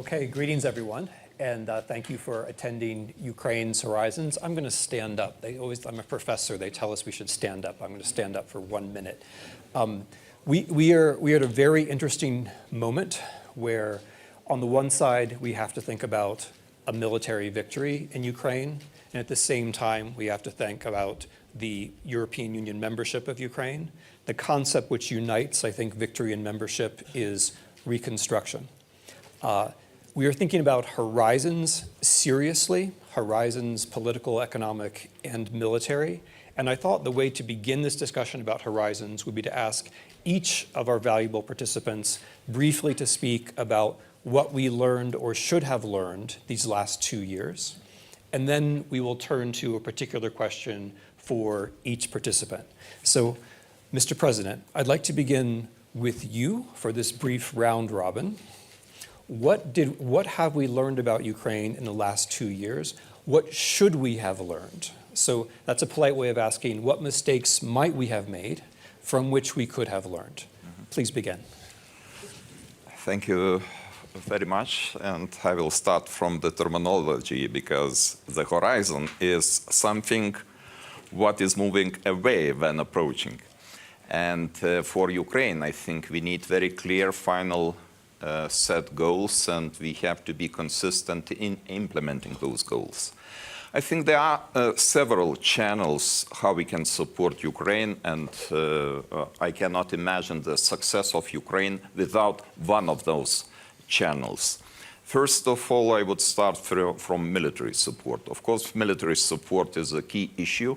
Okay, greetings everyone, and thank you for attending Ukraine's Horizons. I'm going to stand up. I'm a professor, they tell us we should stand up. I'm going to stand up for 1 minute. We are at a very interesting moment where on the one side we have to think about a military victory in Ukraine, and at the same time we have to think about the European Union membership of Ukraine. The concept which unites, I think, victory and membership is reconstruction. We are thinking about horizons seriously, horizons political, economic, and military. And I thought the way to begin this discussion about horizons would be to ask each of our valuable participants briefly to speak about what we learned or should have learned these last 2 years. And then we will turn to a particular question for each participant. So, Mr. President, I'd like to begin with you for this brief round robin. What have we learned about Ukraine in the last 2 years? What should we have learned? So that's a polite way of asking what mistakes might we have made from which we could have learned. Please begin. Thank you very much, and I will start from the terminology because the horizon is something what is moving away when approaching. And for Ukraine, I think we need very clear final set goals, and we have to be consistent in implementing those goals. I think there are several channels how we can support Ukraine, and I cannot imagine the success of Ukraine without one of those channels. First of all, I would start from military support. Of course, military support is a key issue.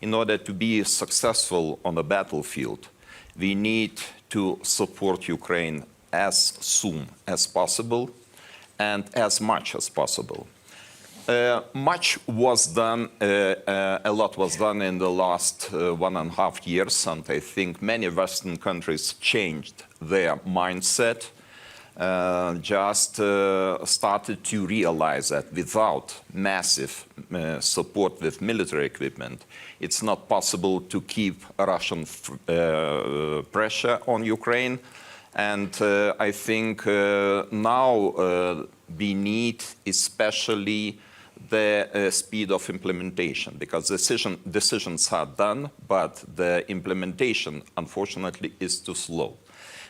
In order to be successful on the battlefield, we need to support Ukraine as soon as possible and as much as possible. Much was done, a lot was done in the last 1.5 years, and I think many Western countries changed their mindset, just started to realize that without massive support with military equipment, it's not possible to keep Russian pressure on Ukraine. And I think now we need especially the speed of implementation, because decisions are done, but the implementation, unfortunately, is too slow.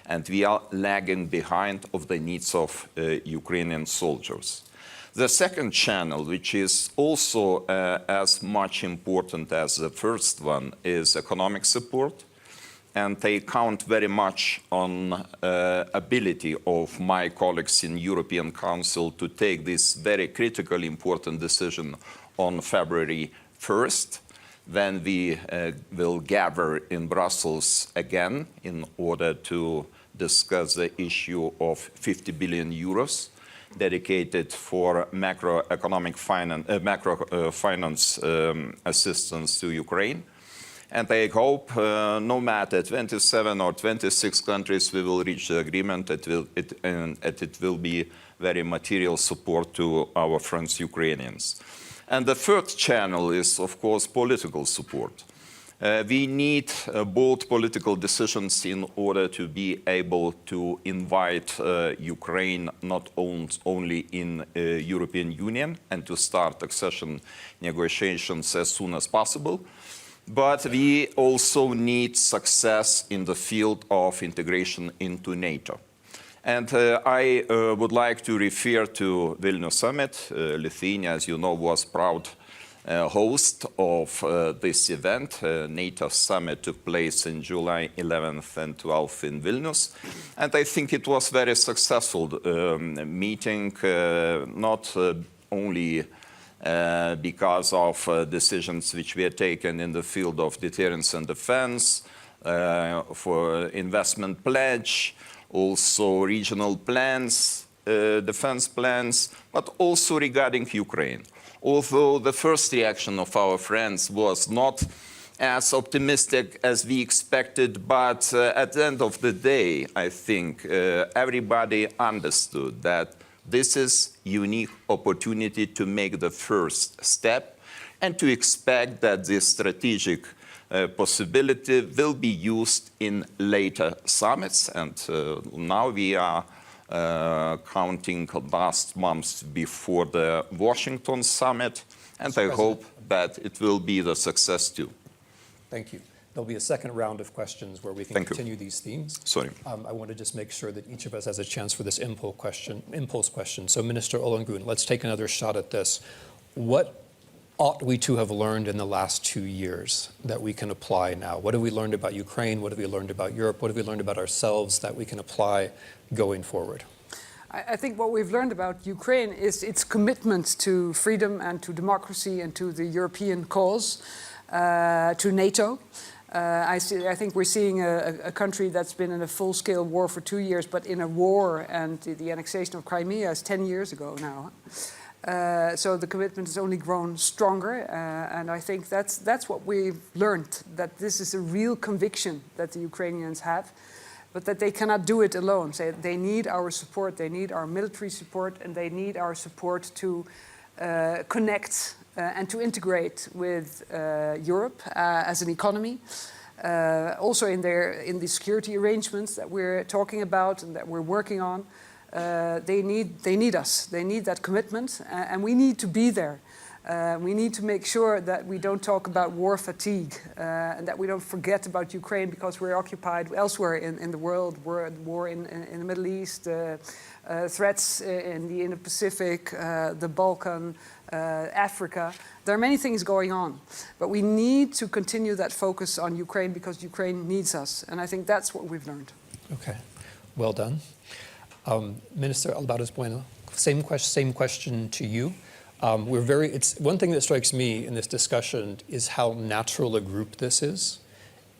And we are lagging behind of the needs of Ukrainian soldiers. The second channel, which is also as much important as the first one, is economic support. And they count very much on ability of my colleagues in European Council to take this very critically important decision on February 1st, when we will gather in Brussels again in order to discuss the issue of 50 billion euros dedicated for macroeconomic finance assistance to Ukraine. And I hope no matter 27 or 26 countries, we will reach the agreement. It will be very material support to our friends Ukrainians. And the third channel is, of course, political support. We need bold political decisions in order to be able to invite Ukraine not only in European Union and to start accession negotiations as soon as possible, but we also need success in the field of integration into NATO. And I would like to refer to Vilnius Summit. Lithuania, as you know, was proud host of this event. NATO Summit took place in July 11th and 12th in Vilnius. And I think it was very successful meeting, not only because of decisions which were taken in the field of deterrence and defense, for investment pledge, also regional plans, defense plans, but also regarding Ukraine. Although the first reaction of our friends was not as optimistic as we expected, but at the end of the day, I think everybody understood that this is a unique opportunity to make the first step and to expect that this strategic possibility will be used in later summits. And now we are counting last month before the Washington summit, and I hope that it will be the success too. Thank you. There'll be a second round of questions where we can continue these themes. Sorry. I want to just make sure that each of us has a chance for this impulse question. So Minister Olengun, let's take another shot at this. What ought we to have learned in the last 2 years that we can apply now? What have we learned about Ukraine? What have we learned about Europe? What have we learned about ourselves that we can apply going forward? I think what we've learned about Ukraine is its commitment to freedom and to democracy and to the European cause, to NATO. I think we're seeing a country that's been in a full-scale war for 2 years, but in a war, and the annexation of Crimea is 10 years ago now. So the commitment has only grown stronger, and I think that's what we've learned, that this is a real conviction that the Ukrainians have, but that they cannot do it alone. So they need our support, they need our military support, and they need our support to connect and to integrate with Europe as an economy. Also in the security arrangements that we're talking about and that we're working on, they need us. They need that commitment, and we need to be there. We need to make sure that we don't talk about war fatigue and that we don't forget about Ukraine because we're occupied elsewhere in the world. War in the Middle East, threats in the Indo-Pacific, the Balkan, Africa. There are many things going on, but we need to continue that focus on Ukraine because Ukraine needs us, and I think that's what we've learned. Okay, well done. Minister Albares, Bueno, same question to you. It's one thing that strikes me in this discussion is how natural a group this is.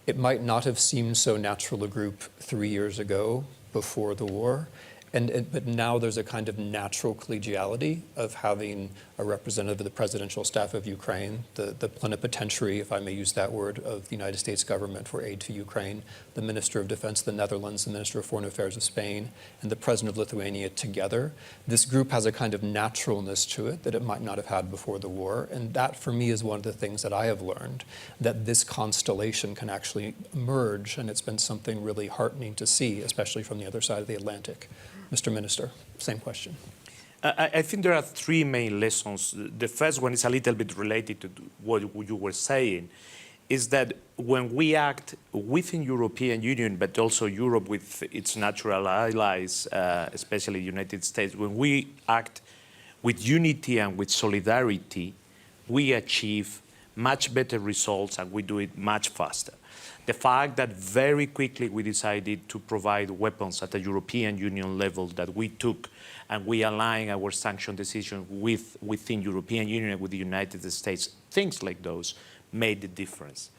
It might not have seemed so natural a group 3 years ago before the war. But now there's a kind of natural collegiality of having a representative of the presidential staff of Ukraine, the plenipotentiary, if I may use that word, of the United States government for aid to Ukraine, the Minister of Defense of the Netherlands, the Minister of Foreign Affairs of Spain, and the President of Lithuania together. This group has a kind of naturalness to it that it might not have had before the war. And that, for me, is one of the things that I have learned, that this constellation can actually emerge. And it's been something really heartening to see, especially from the other side of the Atlantic. Mr. Minister, same question. I think there are three main lessons. The first one is a little bit related to what you were saying, is that when we act within European Union, but also Europe with its natural allies, especially the United States, when we act with unity and with solidarity, we achieve much better results and we do it much faster. The fact that very quickly we decided to provide weapons at the European Union level, that we took and we align our sanction decision within European Union and with the United States, things like those made the difference.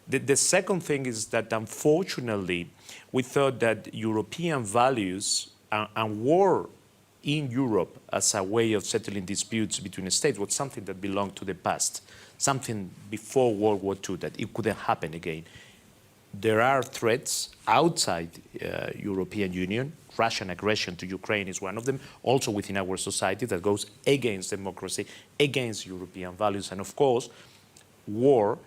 The second thing is that unfortunately we thought that European values and war in Europe as a way of settling disputes between states was something that belonged to the past, something before World War II, that it couldn't happen again. There are threats outside European Union. Russian aggression to Ukraine is one of them, also within our society, that goes against democracy, against European values. And of course, war,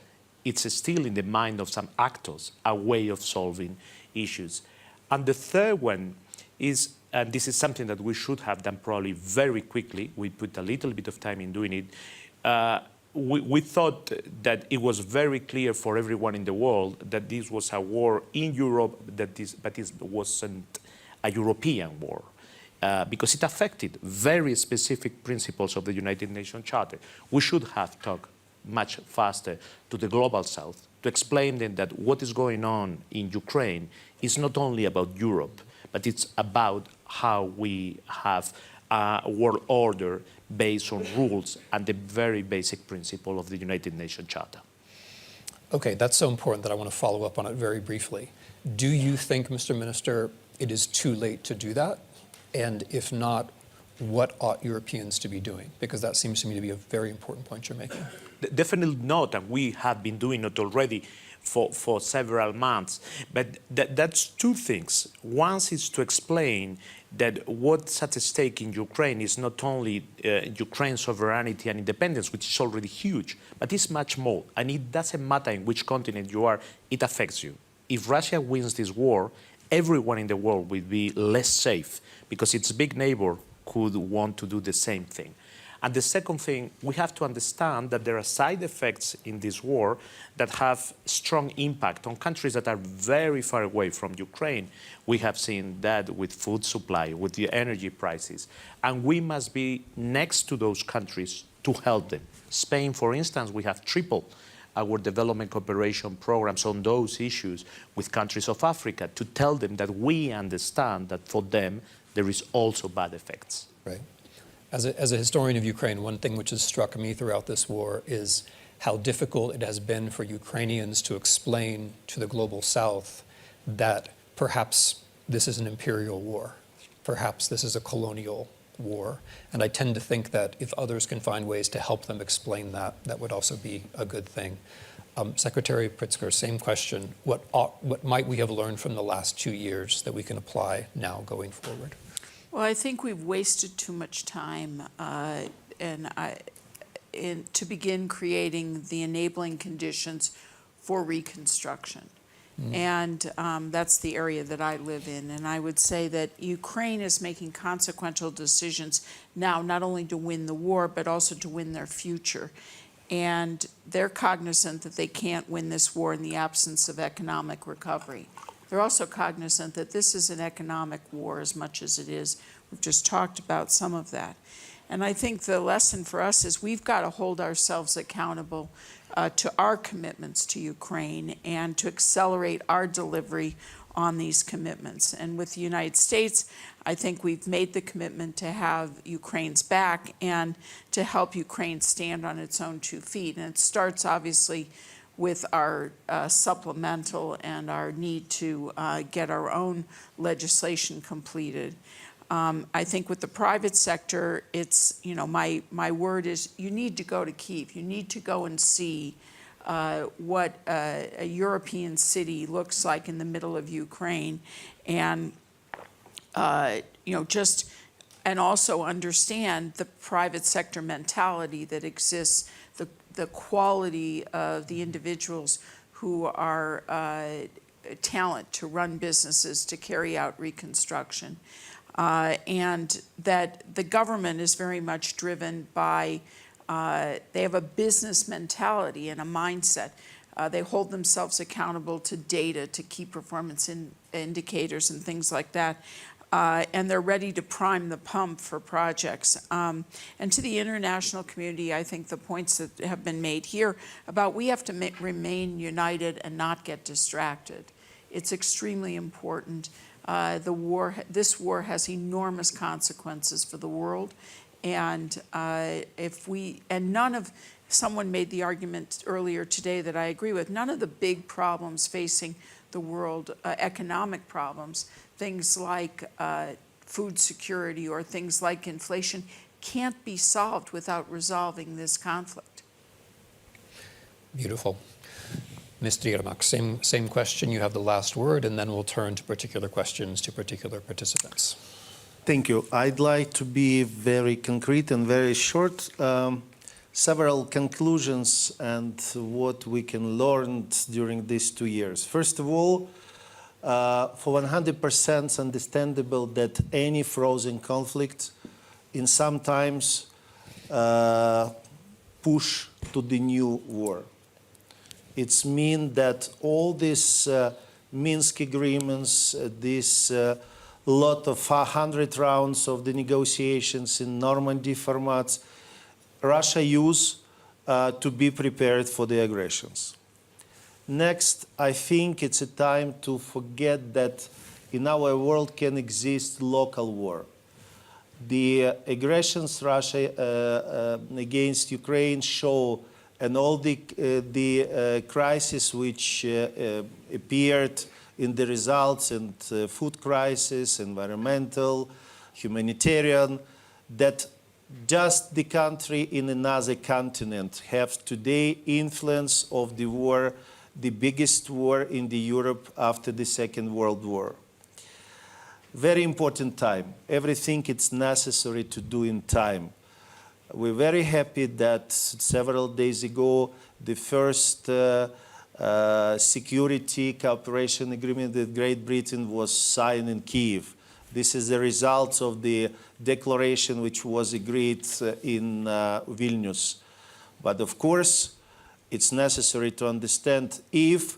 it's still in the mind of some actors, a way of solving issues. And the third one is, and this is something that we should have done probably very quickly, we put a little bit of time in doing it, we thought that it was very clear for everyone in the world that this was a war in Europe, but it wasn't a European war, because it affected very specific principles of the United Nations Charter. We should have talked much faster to the global south to explain them that what is going on in Ukraine is not only about Europe, but it's about how we have a world order based on rules and the very basic principle of the United Nations Charter. Okay, that's so important that I want to follow up on it very briefly. Do you think, Mr. Minister, it is too late to do that? And if not, what ought Europeans to be doing? Because that seems to me to be a very important point you're making. Definitely not, and we have been doing it already for several months. But that's two things. One is to explain that what's at stake in Ukraine is not only Ukraine's sovereignty and independence, which is already huge, but it's much more. And it doesn't matter in which continent you are, it affects you. If Russia wins this war, everyone in the world will be less safe because its big neighbor could want to do the same thing. And the second thing, we have to understand that there are side effects in this war that have strong impact on countries that are very far away from Ukraine. We have seen that with food supply, with the energy prices. And we must be next to those countries to help them. Spain, for instance, we have tripled our development cooperation programs on those issues with countries of Africa to tell them that we understand that for them there is also bad effects. Right. As a historian of Ukraine, one thing which has struck me throughout this war is how difficult it has been for Ukrainians to explain to the global South that perhaps this is an imperial war, perhaps this is a colonial war. And I tend to think that if others can find ways to help them explain that, that would also be a good thing. Secretary Pritzker, same question. What might we have learned from the last 2 years that we can apply now going forward? Well, I think we've wasted too much time to begin creating the enabling conditions for reconstruction. And that's the area that I live in. And I would say that Ukraine is making consequential decisions now, not only to win the war, but also to win their future. And they're cognizant that they can't win this war in the absence of economic recovery. They're also cognizant that this is an economic war as much as it is. We've just talked about some of that. And I think the lesson for us is we've got to hold ourselves accountable to our commitments to Ukraine and to accelerate our delivery on these commitments. And with the United States, I think we've made the commitment to have Ukraine's back and to help Ukraine stand on its own 2 feet. And it starts obviously with our supplemental and our need to get our own legislation completed. I think with the private sector, it's, my word is you need to go to Kyiv. You need to go and see what a European city looks like in the middle of Ukraine. And, and also understand the private sector mentality that exists, the quality of the individuals who are talent to run businesses, to carry out reconstruction. And that the government is very much driven by, they have a business mentality and a mindset. They hold themselves accountable to data, to key performance indicators and things like that. And they're ready to prime the pump for projects. And to the international community, I think the points that have been made here about we have to remain united and not get distracted. It's extremely important. This war has enormous consequences for the world. And someone made the argument earlier today that I agree with, none of the big problems facing the world, economic problems, things like food security or things like inflation, can't be solved without resolving this conflict. Beautiful. Mr. Yermak, same question. You have the last word, and then we'll turn to particular questions to particular participants. Thank you. I'd like to be very concrete and very short. Several conclusions and what we can learn during these 2 years. First of all, for 100% understandable that any frozen conflict in sometimes push to the new war. It's mean that all these Minsk agreements, this lot of 100 rounds of the negotiations in Normandy formats, Russia use to be prepared for the aggressions. Next, I think it's a time to forget that in our world can exist local war. The aggressions Russia against Ukraine show, and all the crises which appeared in the results, and food crisis, environmental, humanitarian, that just the country in another continent have today influence of the war, the biggest war in the Europe after the Second World War. Very important time. Everything it's necessary to do in time. We're very happy that several days ago, the first security cooperation agreement that Great Britain was signed in Kiev. This is the result of the declaration which was agreed in Vilnius. But of course, it's necessary to understand if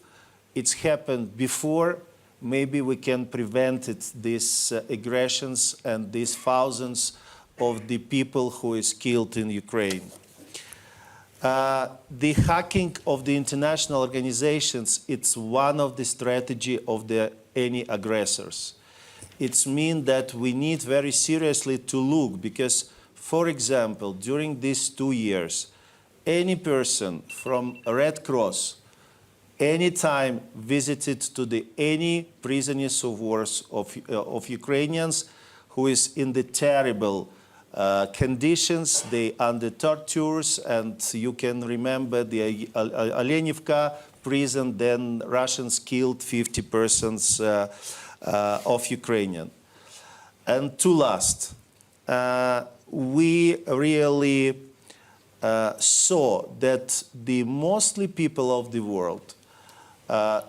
it's happened before, maybe we can prevent these aggressions and these thousands of the people who is killed in Ukraine. The hacking of the international organizations, it's one of the strategy of any aggressors. It means that we need very seriously to look, because, for example, during these 2 years, any person from Red Cross anytime visited to any prisoners of war of Ukrainians who is in the terrible conditions, they under tortures, and you can remember the Olenivka prison, then Russians killed 50 persons of Ukrainian. And to last, we really saw that the mostly people of the world,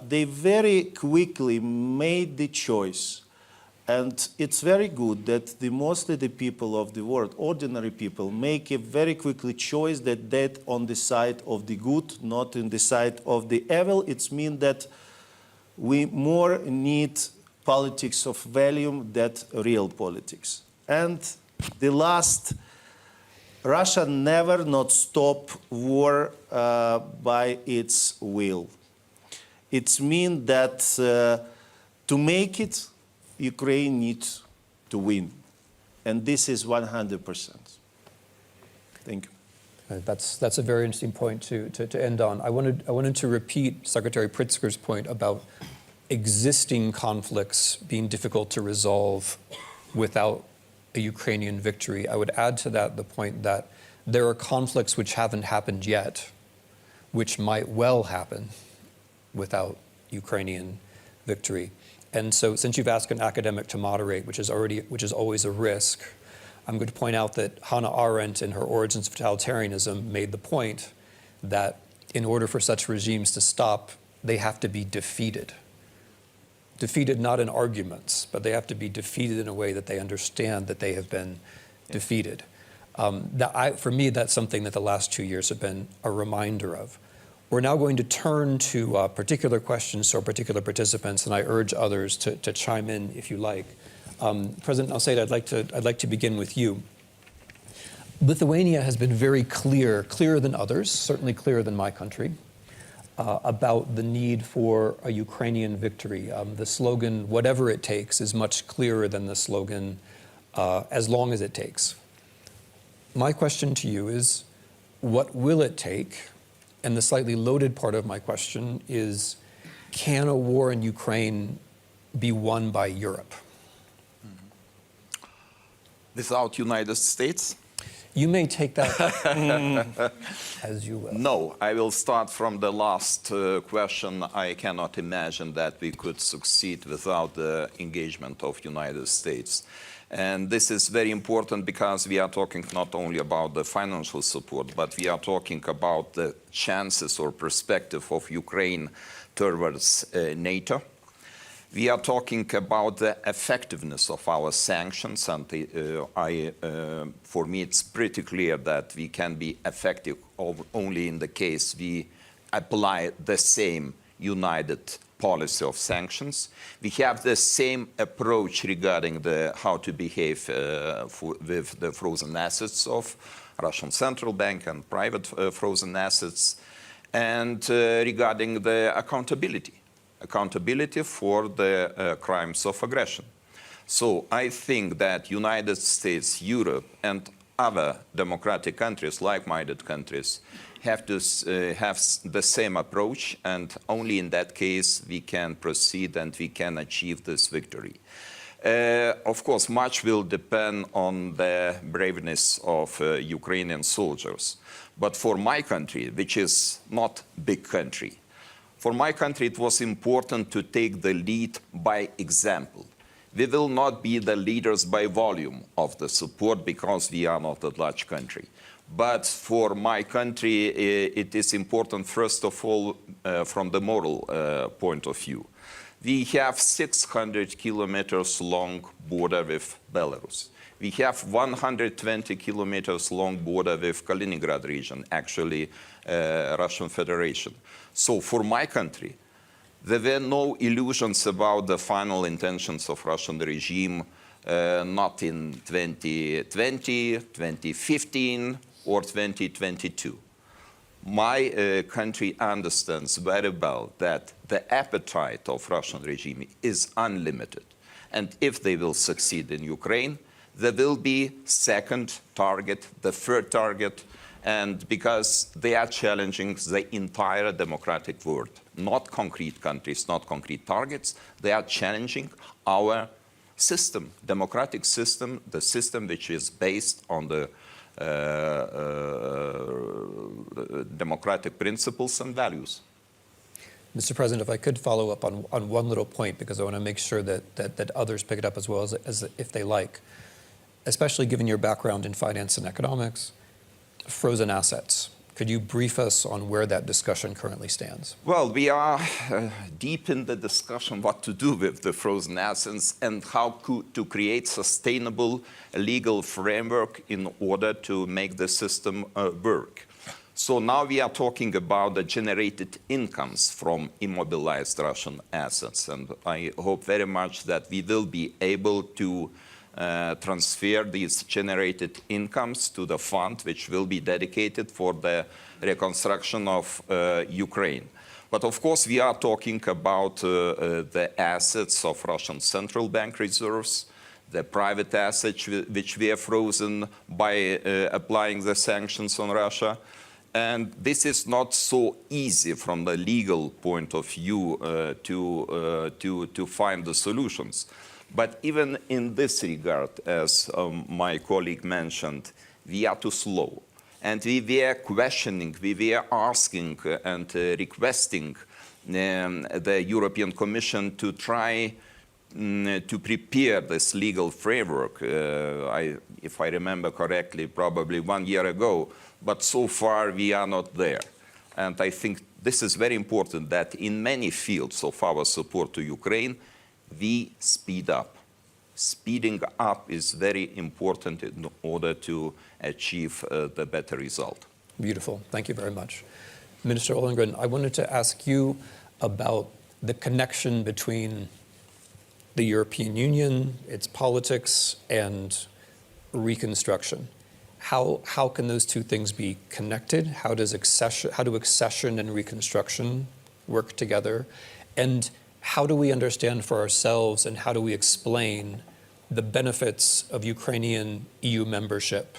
they very quickly made the choice. And it's very good that mostly the people of the world, ordinary people, make a very quickly choice that on the side of the good, not in the side of the evil. It means that we more need politics of value than real politics. And the last, Russia never not stop war by its will. It means that to make it, Ukraine needs to win. And this is 100%. Thank you. That's a very interesting point to end on. I wanted to repeat Secretary Pritzker's point about existing conflicts being difficult to resolve without a Ukrainian victory. I would add to that the point that there are conflicts which haven't happened yet, which might well happen without Ukrainian victory. And so, since you've asked an academic to moderate, which is always a risk, I'm going to point out that Hannah Arendt, in her Origins of Totalitarianism, made the point that in order for such regimes to stop, they have to be defeated. Defeated not in arguments, but they have to be defeated in a way that they understand that they have been defeated. For me, that's something that the last 2 years have been a reminder of. We're now going to turn to particular questions or particular participants, and I urge others to chime in if you like. President Nausėda, I'd like to begin with you. Lithuania has been very clearer than others, certainly clearer than my country, about the need for a Ukrainian victory. The slogan, whatever it takes, is much clearer than the slogan, as long as it takes. My question to you is, what will it take? And the slightly loaded part of my question is, can a war in Ukraine be won by Europe? Without United States? You may take that as you will. No, I will start from the last question. I cannot imagine that we could succeed without the engagement of United States. And this is very important because we are talking not only about the financial support, but we are talking about the chances or perspective of Ukraine towards NATO. We are talking about the effectiveness of our sanctions, and for me it's pretty clear that we can be effective only in the case we apply the same united policy of sanctions. We have the same approach regarding how to behave with the frozen assets of Russian Central Bank and private frozen assets, and regarding the accountability for the crimes of aggression. So I think that United States, Europe, and other democratic countries, like-minded countries, have to have the same approach, and only in that case we can proceed and we can achieve this victory. Of course, much will depend on the braveness of Ukrainian soldiers. But for my country, which is not a big country, for my country it was important to take the lead by example. We will not be the leaders by volume of the support because we are not a large country. But for my country, it is important, first of all, from the moral point of view. We have 600 kilometers long border with Belarus. We have 120 kilometers long border with Kaliningrad region, actually Russian Federation. So for my country, there were no illusions about the final intentions of Russian regime, not in 2020, 2015, or 2022. My country understands very well that the appetite of Russian regime is unlimited. And if they will succeed in Ukraine, there will be second target, the third target, and because they are challenging the entire democratic world, not concrete countries, not concrete targets, they are challenging our system, democratic system, the system which is based on the democratic principles and values. Mr. President, if I could follow up on one little point, because I want to make sure that others pick it up as well as if they like, especially given your background in finance and economics, frozen assets. Could you brief us on where that discussion currently stands? Well, we are deep in the discussion what to do with the frozen assets and how to create sustainable legal framework in order to make the system work. So now we are talking about the generated incomes from immobilized Russian assets. And I hope very much that we will be able to transfer these generated incomes to the fund which will be dedicated for the reconstruction of Ukraine. But of course, we are talking about the assets of Russian central bank reserves, the private assets which we have frozen by applying the sanctions on Russia. And this is not so easy from the legal point of view to find the solutions. But even in this regard, as my colleague mentioned, we are too slow. And we were questioning, we were asking and requesting the European Commission to try to prepare this legal framework, if I remember correctly, probably 1 year ago. But so far, we are not there. And I think this is very important that in many fields of our support to Ukraine, we speed up. Speeding up is very important in order to achieve the better result. Beautiful. Thank you very much. Minister Ollongren, I wanted to ask you about the connection between the European Union, its politics, and reconstruction. How can those two things be connected? How do accession and reconstruction work together? And how do we understand for ourselves and how do we explain the benefits of Ukrainian EU membership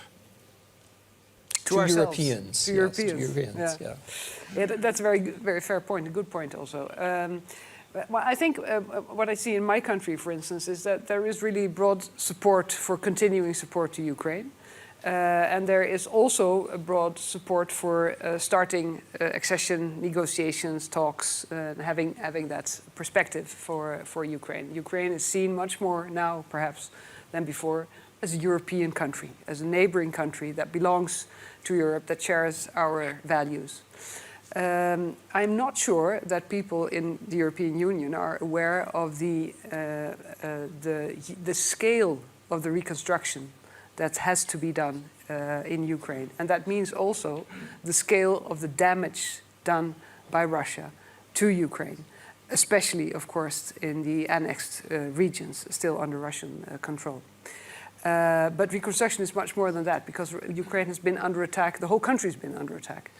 to ourselves, Europeans? to Yes, Europeans. to Europeans, Yeah. yeah. Yeah, that's a very fair point, a good point also. Well, I think what I see in my country, for instance, is that there is really broad support for continuing support to Ukraine. And there is also a broad support for starting accession negotiations, talks, having that perspective for Ukraine. Ukraine is seen much more now, perhaps, than before, as a European country, as a neighboring country that belongs to Europe, that shares our values. I'm not sure that people in the European Union are aware of the scale of the reconstruction that has to be done in Ukraine. And that means also the scale of the damage done by Russia to Ukraine, especially, of course, in the annexed regions still under Russian control. But reconstruction is much more than that, because Ukraine has been under attack, the whole country has been under attack.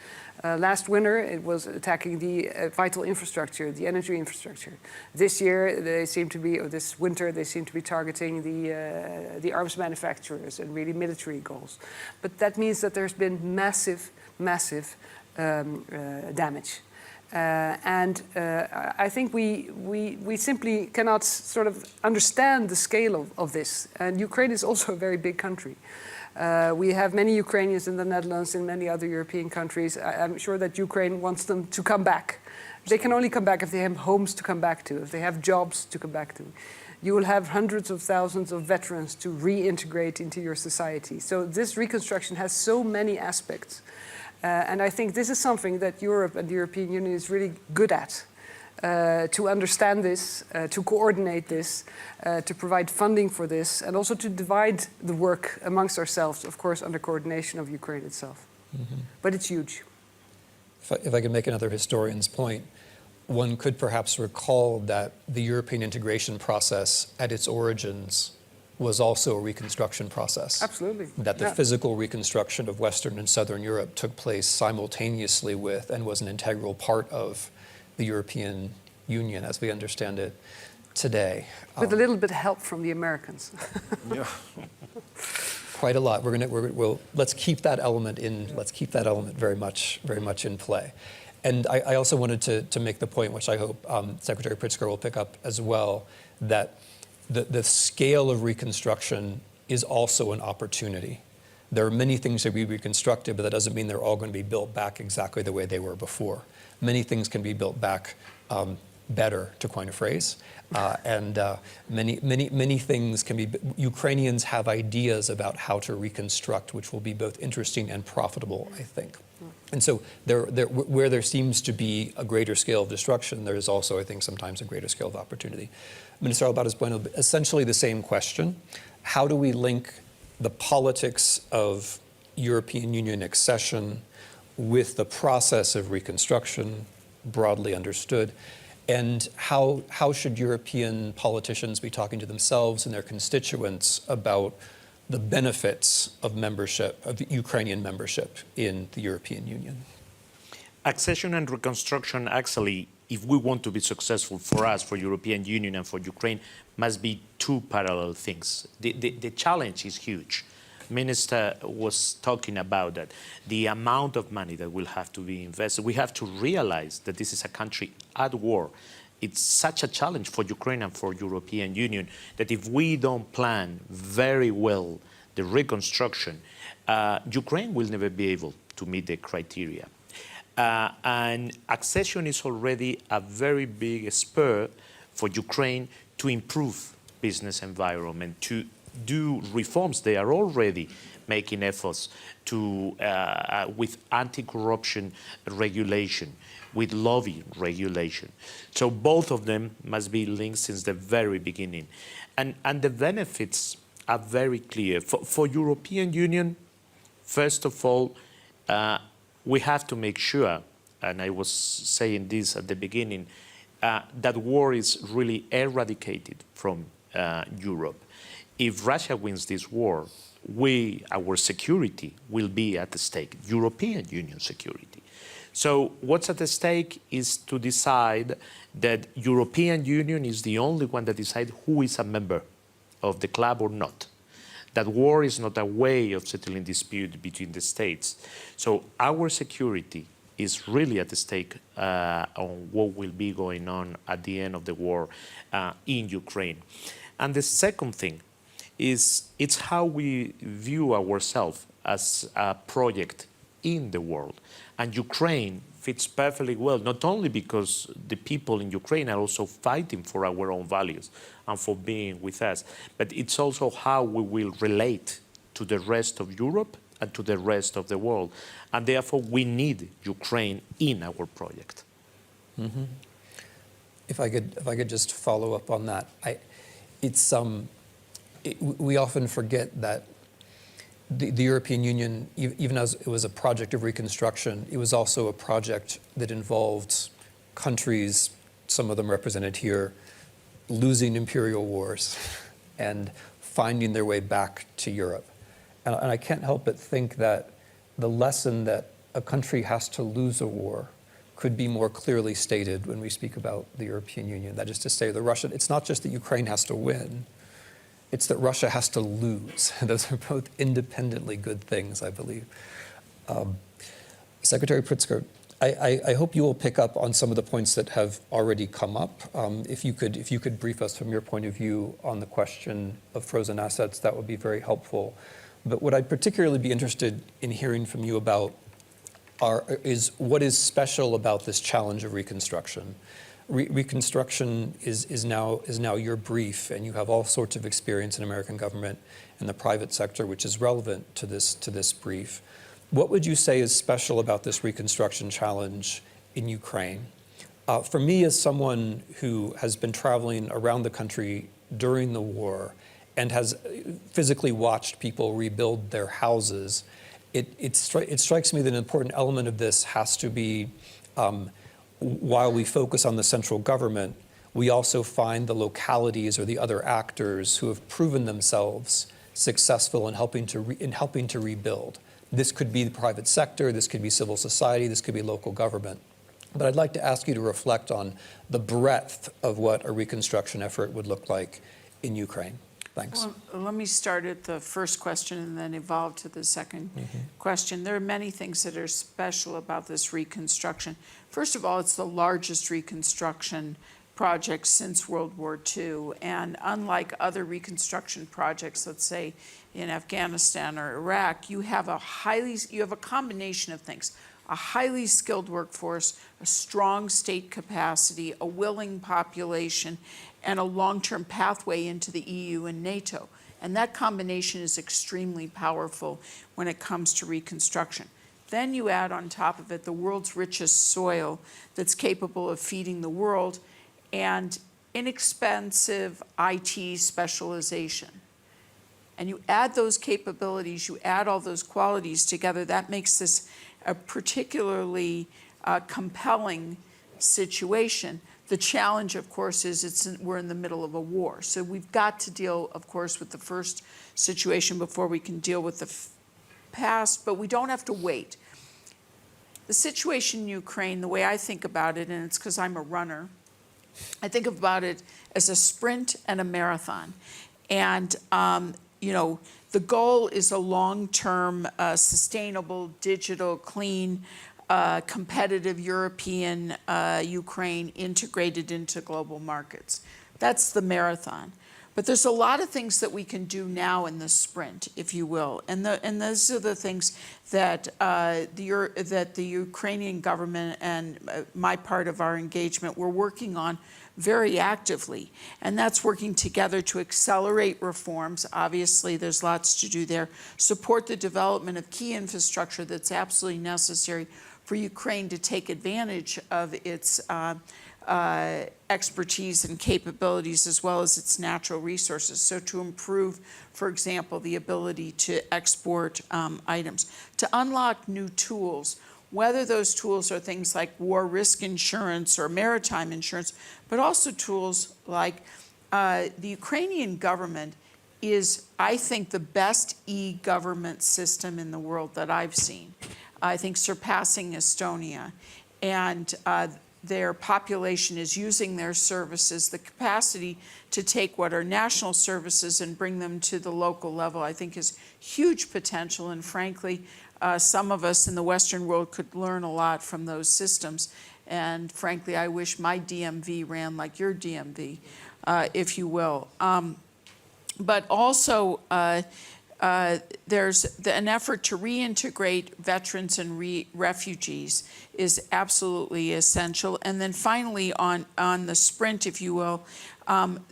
Last winter, it was attacking the vital infrastructure, the energy infrastructure. This year, they seem to be, or this winter, they seem to be targeting the arms manufacturers and really military goals. But that means that there's been massive damage. I think we simply cannot sort of understand the scale of this. And Ukraine is also a very big country. We have many Ukrainians in the Netherlands, in many other European countries. I'm sure that Ukraine wants them to come back. They can only come back if they have homes to come back to, if they have jobs to come back to. You will have hundreds of thousands of veterans to reintegrate into your society. So this reconstruction has so many aspects. And I think this is something that Europe and the European Union is really good at. To understand this, to coordinate this, to provide funding for this, and also to divide the work amongst ourselves, of course, under coordination of Ukraine itself. Mm-hmm. But it's huge. If I could make another historian's point, one could perhaps recall that the European integration process at its origins was also a reconstruction process. Absolutely. That the physical reconstruction of Western and Southern Europe took place simultaneously with and was an integral part of the European Union as we understand it today. With a little bit of help from the Americans. Yeah. Quite a lot. Let's keep that element in. Let's keep that element very much in play. And I also wanted to make the point, which I hope Secretary Pritzker will pick up as well, that the scale of reconstruction is also an opportunity. There are many things that we reconstructed, but that doesn't mean they're all going to be built back exactly the way they were before. Many things can be built back better, to coin a phrase, and many things can be. Ukrainians have ideas about how to reconstruct, which will be both interesting and profitable, I think. And so, where there seems to be a greater scale of destruction, there is also, I think, sometimes a greater scale of opportunity. Minister Albares, Bueno, essentially the same question: how do we link the politics of European Union accession with the process of reconstruction, broadly understood, and how should European politicians be talking to themselves and their constituents about the benefits of membership, of Ukrainian membership in the European Union? Accession and reconstruction, actually, if we want to be successful for us, for European Union and for Ukraine, must be two parallel things. The challenge is huge. Minister was talking about that. The amount of money that will have to be invested, we have to realize that this is a country at war. It's such a challenge for Ukraine and for European Union that if we don't plan very well the reconstruction, Ukraine will never be able to meet the criteria. And accession is already a very big spur for Ukraine to improve business environment, to do reforms. They are already making efforts to, with anti-corruption regulation, with lobby regulation. So both of them must be linked since the very beginning. And the benefits are very clear. For European Union, first of all, we have to make sure, and I was saying this at the beginning, that war is really eradicated from Europe. If Russia wins this war, our security will be at stake, European Union security. So what's at stake is to decide that European Union is the only one that decides who is a member of the club or not. That war is not a way of settling dispute between the states. So our security is really at stake on what will be going on at the end of the war in Ukraine. And the second thing is it's how we view ourselves as a project in the world. And Ukraine fits perfectly well, not only because the people in Ukraine are also fighting for our own values and for being with us, but it's also how we will relate to the rest of Europe and to the rest of the world. And therefore, we need Ukraine in our project. Mm-hmm. If I could just follow up on that, we often forget that the European Union, even as it was a project of reconstruction, it was also a project that involved countries, some of them represented here, losing imperial wars and finding their way back to Europe. And I can't help but think that the lesson that a country has to lose a war could be more clearly stated when we speak about the European Union. That is to say, it's not just that Ukraine has to win, it's that Russia has to lose. Those are both independently good things, I believe. Secretary Pritzker, I hope you will pick up on some of the points that have already come up. If you could brief us from your point of view on the question of frozen assets, that would be very helpful. But what I'd particularly be interested in hearing from you about is what is special about this challenge of reconstruction. Reconstruction is now your brief, and you have all sorts of experience in American government and the private sector, which is relevant to this brief. What would you say is special about this reconstruction challenge in Ukraine? For me, as someone who has been traveling around the country during the war and has physically watched people rebuild their houses, it strikes me that an important element of this has to be, while we focus on the central government, we also find the localities or the other actors who have proven themselves successful in helping to rebuild. This could be the private sector, this could be civil society, this could be local government. But I'd like to ask you to reflect on the breadth of what a reconstruction effort would look like in Ukraine. Thanks. Well, let me start at the first question and then evolve to the second question. There are many things that are special about this reconstruction. First of all, it's the largest reconstruction project since World War II. And unlike other reconstruction projects, let's say in Afghanistan or Iraq, you have a combination of things. A highly skilled workforce, a strong state capacity, a willing population, and a long-term pathway into the EU and NATO. And that combination is extremely powerful when it comes to reconstruction. Then you add on top of it the world's richest soil that's capable of feeding the world and inexpensive IT specialization. And you add those capabilities, you add all those qualities together, that makes this a particularly compelling situation. The challenge, of course, is we're in the middle of a war. So we've got to deal, of course, with the first situation before we can deal with the past, but we don't have to wait. The situation in Ukraine, the way I think about it, and it's because I'm a runner, I think about it as a sprint and a marathon. And, the goal is a long-term, sustainable, digital, clean, competitive European Ukraine integrated into global markets. That's the marathon. But there's a lot of things that we can do now in the sprint, if you will. And those are the things that the Ukrainian government and my part of our engagement, we're working on very actively. And that's working together to accelerate reforms. Obviously, there's lots to do there. Support the development of key infrastructure that's absolutely necessary for Ukraine to take advantage of its expertise and capabilities as well as its natural resources. So to improve, for example, the ability to export items, to unlock new tools, whether those tools are things like war risk insurance or maritime insurance, but also tools like the Ukrainian government is, I think, the best e-government system in the world that I've seen. I think surpassing Estonia. And their population is using their services, the capacity to take what are national services and bring them to the local level, I think is huge potential. And frankly, some of us in the Western world could learn a lot from those systems. And frankly, I wish my DMV ran like your DMV, if you will. But also, there's an effort to reintegrate veterans and refugees is absolutely essential. And then finally, on the sprint, if you will,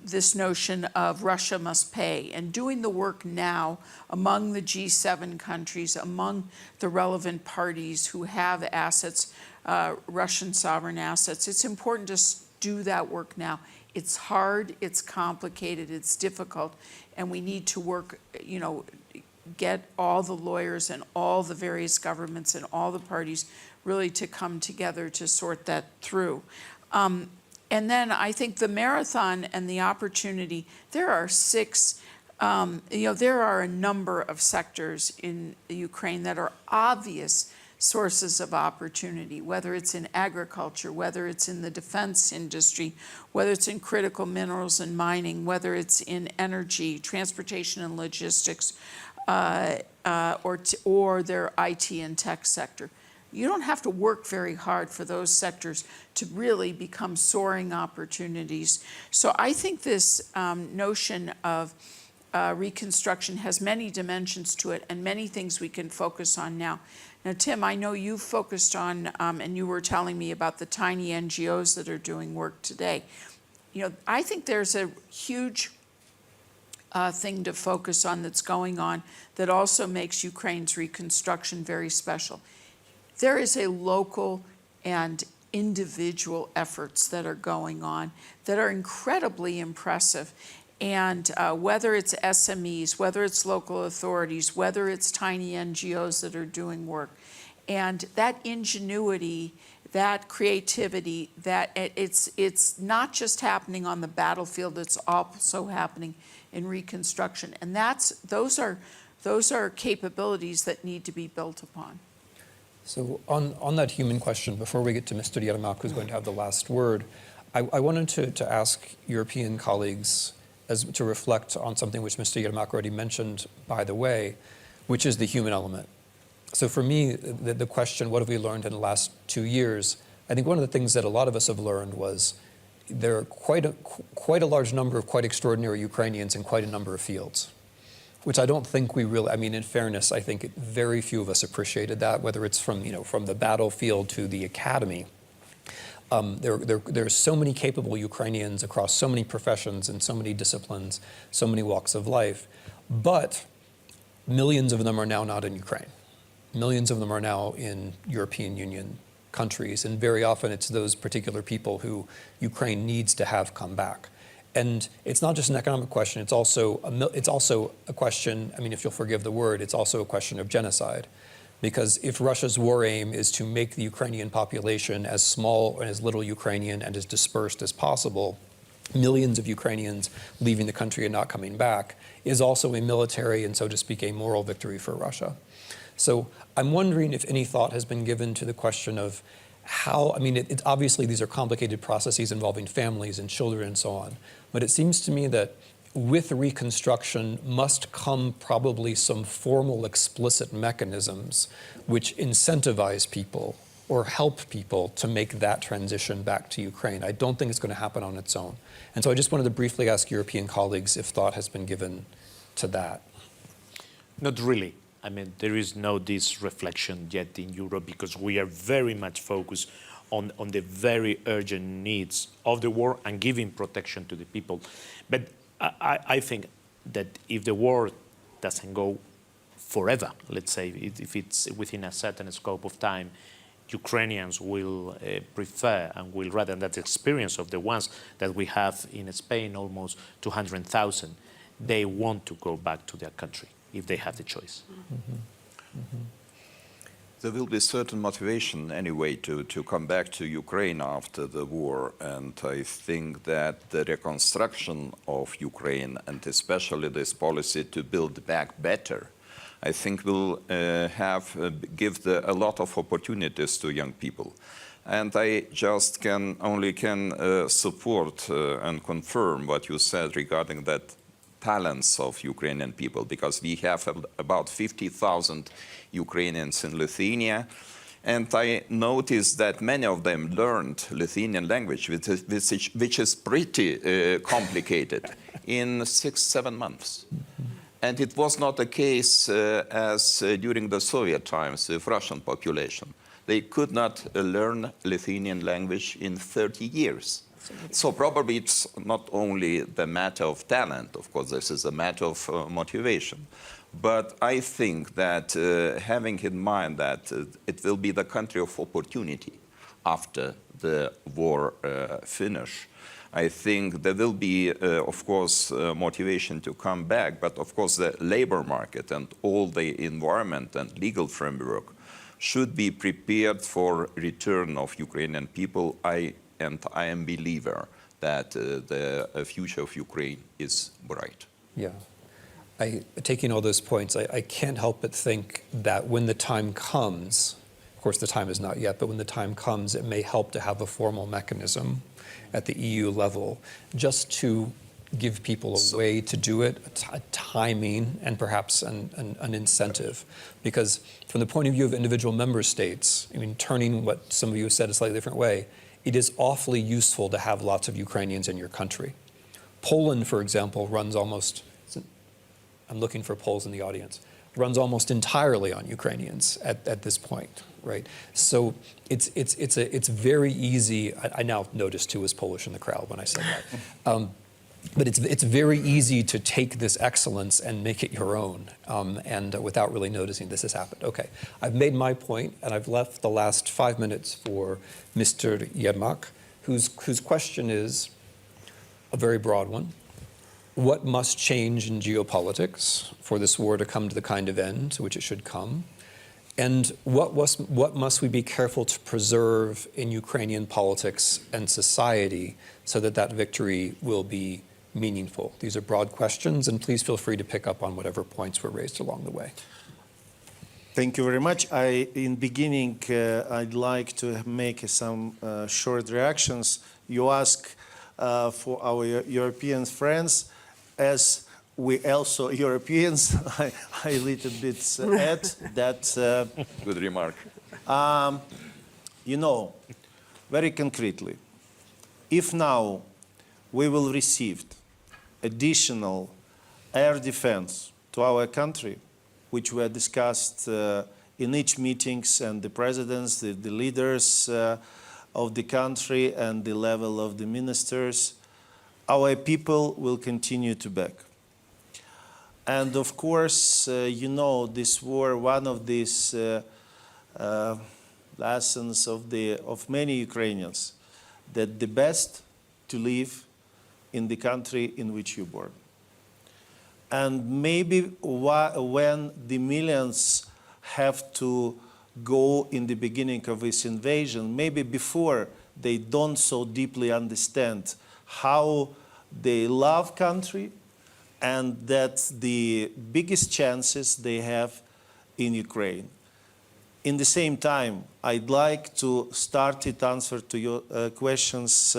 this notion of Russia must pay and doing the work now among the G7 countries, among the relevant parties who have assets, Russian sovereign assets. It's important to do that work now. It's hard, it's complicated, it's difficult, and we need to work, get all the lawyers and all the various governments and all the parties really to come together to sort that through. And then I think the marathon and the opportunity, there are there are a number of sectors in Ukraine that are obvious sources of opportunity, whether it's in agriculture, whether it's in the defense industry, whether it's in critical minerals and mining, whether it's in energy, transportation and logistics, or their IT and tech sector. You don't have to work very hard for those sectors to really become soaring opportunities. So I think this notion of reconstruction has many dimensions to it and many things we can focus on now. Now, Tim, I know you've focused on, and you were telling me about the tiny NGOs that are doing work today. You know, I think there's a huge thing to focus on that's going on that also makes Ukraine's reconstruction very special. There is a local and individual efforts that are going on that are incredibly impressive. And whether it's SMEs, whether it's local authorities, whether it's tiny NGOs that are doing work, and that ingenuity, that creativity, that it's not just happening on the battlefield, it's also happening in reconstruction. And those are capabilities that need to be built upon. So on that human question, before we get to Mr. Yermak, who's going to have the last word, I wanted to ask European colleagues to reflect on something which Mr. Yermak already mentioned, by the way, which is the human element. So for me, the question, what have we learned in the last 2 years? I think one of the things that a lot of us have learned was there are quite a large number of quite extraordinary Ukrainians in quite a number of fields, which I don't think we really, I mean, in fairness, I think very few of us appreciated that, whether it's from the battlefield to the academy. There are so many capable Ukrainians across so many professions and so many disciplines, so many walks of life, but millions of them are now not in Ukraine. Millions of them are now in European Union countries, and very often it's those particular people who Ukraine needs to have come back. And it's not just an economic question, it's also a question, I mean, if you'll forgive the word, it's also a question of genocide. Because if Russia's war aim is to make the Ukrainian population as small and as little Ukrainian and as dispersed as possible, millions of Ukrainians leaving the country and not coming back is also a military and, so to speak, a moral victory for Russia. So I'm wondering if any thought has been given to the question of how, I mean, it's obviously these are complicated processes involving families and children and so on, but it seems to me that with reconstruction must come probably some formal explicit mechanisms which incentivize people or help people to make that transition back to Ukraine. I don't think it's going to happen on its own. And so I just wanted to briefly ask European colleagues if thought has been given to that. Not really. I mean, there is no this reflection yet in Europe because we are very much focused on the very urgent needs of the war and giving protection to the people. But I think that if the war doesn't go forever, let's say, if it's within a certain scope of time, Ukrainians will prefer and will rather than that experience of the ones that we have in Spain, almost 200,000, they want to go back to their country if they have the choice. Mm-hmm. Mm-hmm. There will be certain motivation anyway to come back to Ukraine after the war, and I think that the reconstruction of Ukraine, and especially this policy to build back better, I think will give a lot of opportunities to young people. And I just can support and confirm what you said regarding that talents of Ukrainian people, because we have about 50,000 Ukrainians in Lithuania, and I noticed that many of them learned Lithuanian language, which is pretty complicated, in 6-7 months. Mm-hmm. And it was not the case as during the Soviet times with Russian population. They could not learn Lithuanian language in 30 years. So probably it's not only the matter of talent, of course, this is a matter of motivation. But I think that having in mind that it will be the country of opportunity after the war finish, I think there will be, of course, motivation to come back, but of course the labor market and all the environment and legal framework should be prepared for return of Ukrainian people. I am a believer that the future of Ukraine is bright. Yeah. Taking all those points, I can't help but think that when the time comes, of course the time is not yet, but when the time comes, it may help to have a formal mechanism at the EU level just to give people a way to do it, a timing, and perhaps an incentive. Because from the point of view of individual member states, I mean, turning what some of you have said a slightly different way, it is awfully useful to have lots of Ukrainians in your country. Poland, for example, runs almost, I'm looking for Poles in the audience. runs almost entirely on Ukrainians at this point, right? So it's very easy. I now noticed who was Polish in the crowd when I said that. But it's very easy to take this excellence and make it your own, and without really noticing this has happened. Okay, I've made my point, and I've left the last 5 minutes for Mr. Yermak, whose question is a very broad one. What must change in geopolitics for this war to come to the kind of end to which it should come? And what must we be careful to preserve in Ukrainian politics and society so that that victory will be meaningful? These are broad questions, and please feel free to pick up on whatever points were raised along the way. Thank you very much. In beginning, I'd like to make some short reactions. You ask for our European friends, as we also Europeans, I little bit add that. Good remark. You know, very concretely, if now we will receive additional air defense to our country, which were discussed in each meetings, and the presidents, the leaders of the country, and the level of the ministers, our people will continue to back. And of course, you know, this war, one of these lessons of many Ukrainians, that the best to live in the country in which you're born. And maybe when the millions have to go in the beginning of this invasion, maybe before they don't so deeply understand how they love country, and that the biggest chances they have in Ukraine. In the same time, I'd like to start it answer to your questions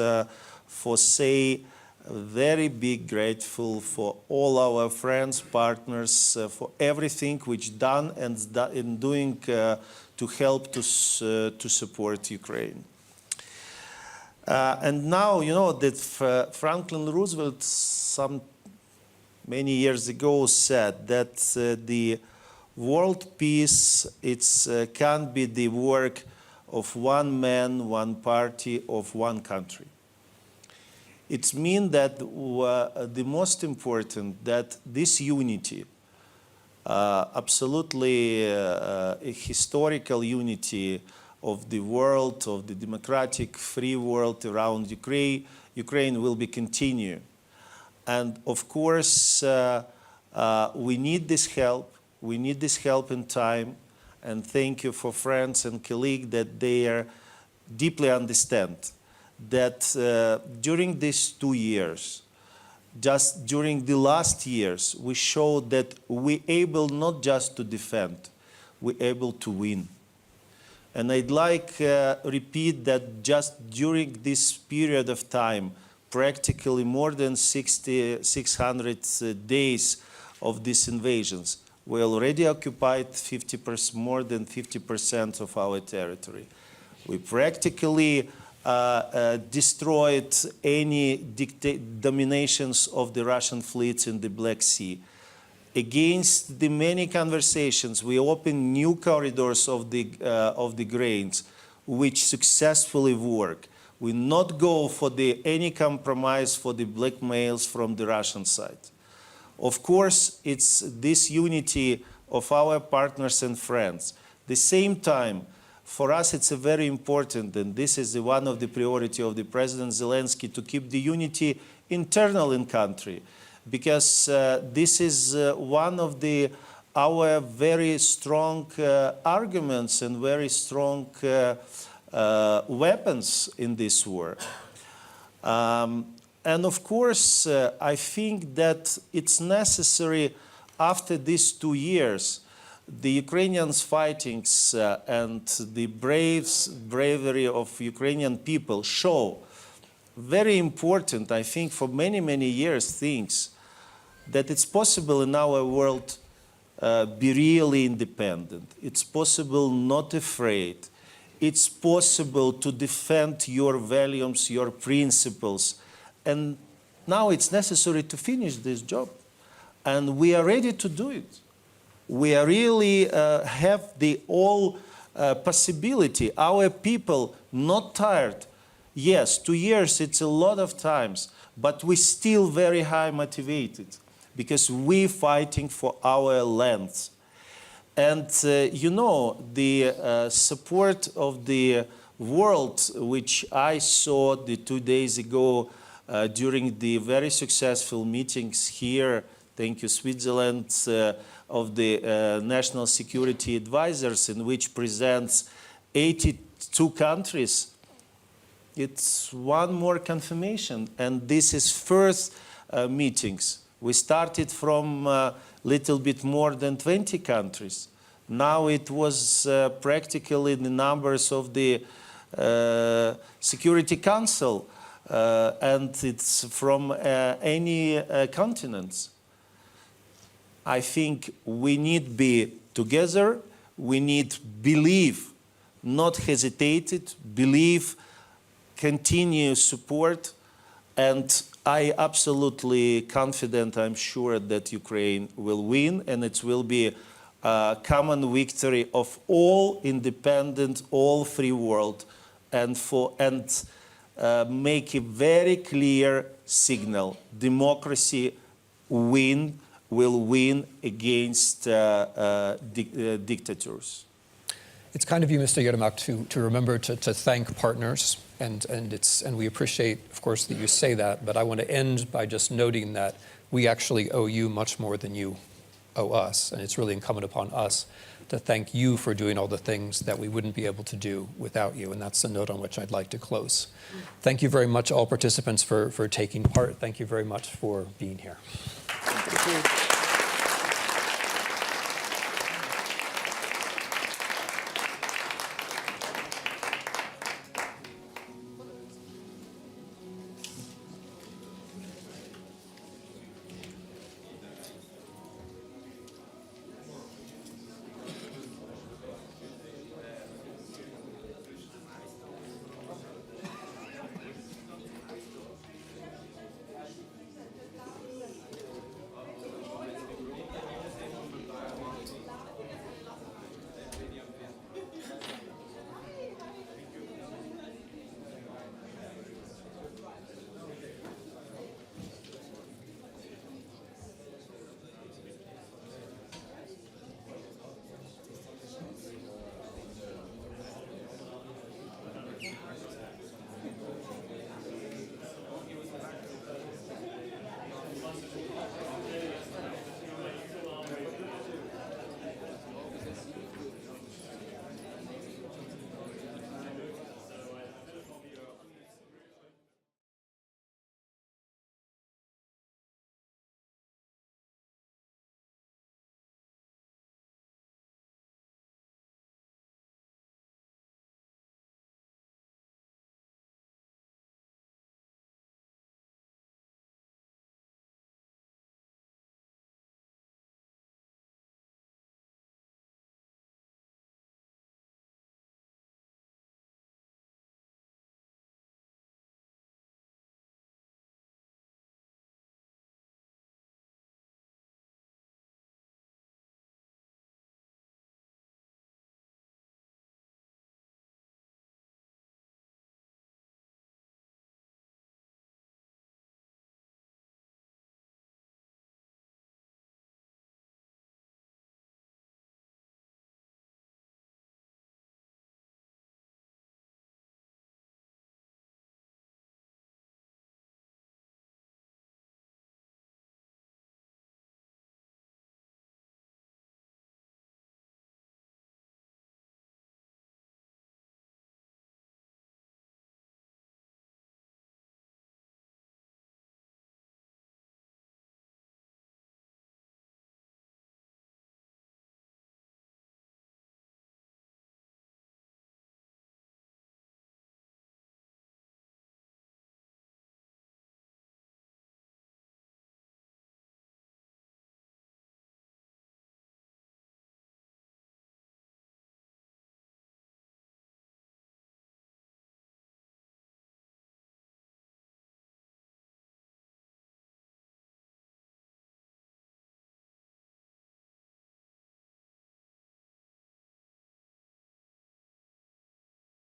for say very big grateful for all our friends, partners, for everything which done and in doing to help to support Ukraine. And now, you know, that Franklin Roosevelt many years ago said that the world peace can't be the work of one man, one party, of one country. It means that the most important, that this unity, absolutely a historical unity of the world, of the democratic free world around Ukraine will be continued. And of course, we need this help. We need this help in time. And thank you for friends and colleagues that they are deeply understand that during these 2 years, just during the last years, we showed that we're able not just to defend, we're able to win. And I'd like to repeat that just during this period of time, practically more than 600 days of these invasions, we already occupied more than 50% of our territory. We practically destroyed any dominations of the Russian fleets in the Black Sea. Against the many conversations, we opened new corridors of the grains, which successfully work. We not go for any compromise for the blackmails from the Russian side. Of course, it's this unity of our partners and friends. At the same time, for us, it's very important, and this is one of the priority of the President Zelensky, to keep the unity internal in country, because this is one of our very strong arguments and very strong weapons in this war. And of course, I think that it's necessary after these 2 years, the Ukrainians' fightings and the bravery of Ukrainian people show very important, I think, for many, many years things, that it's possible in our world be really independent. It's possible not afraid. It's possible to defend your values, your principles. And now it's necessary to finish this job. And we are ready to do it. we really have the all possibility. Our people not tired. Yes, 2 years, it's a lot of times, but we still very high motivated because we fighting for our lands. And you know, the support of the world, which I saw the 2 days ago during the very successful meetings here, thank you Switzerland, of the National Security Advisors, in which presents 82 countries. It's one more confirmation, and this is first meetings. We started from little bit more than 20 countries. Now it was practically the numbers of the Security Council, and it's from any continents. I think we need be together, we need believe, not hesitated, believe, continue support, and I absolutely confident, I'm sure that Ukraine will win, and it will be a common victory of all independent, all free world, and make a very clear signal: democracy will win against dictators. It's kind of you, Mr. Yermak, to remember to thank partners, and we appreciate, of course, that you say that, but I want to end by just noting that we actually owe you much more than you owe us, and it's really incumbent upon us to thank you for doing all the things that we wouldn't be able to do without you, and that's the note on which I'd like to close. Thank you very much, all participants, for taking part. Thank you very much for being here. Thank you.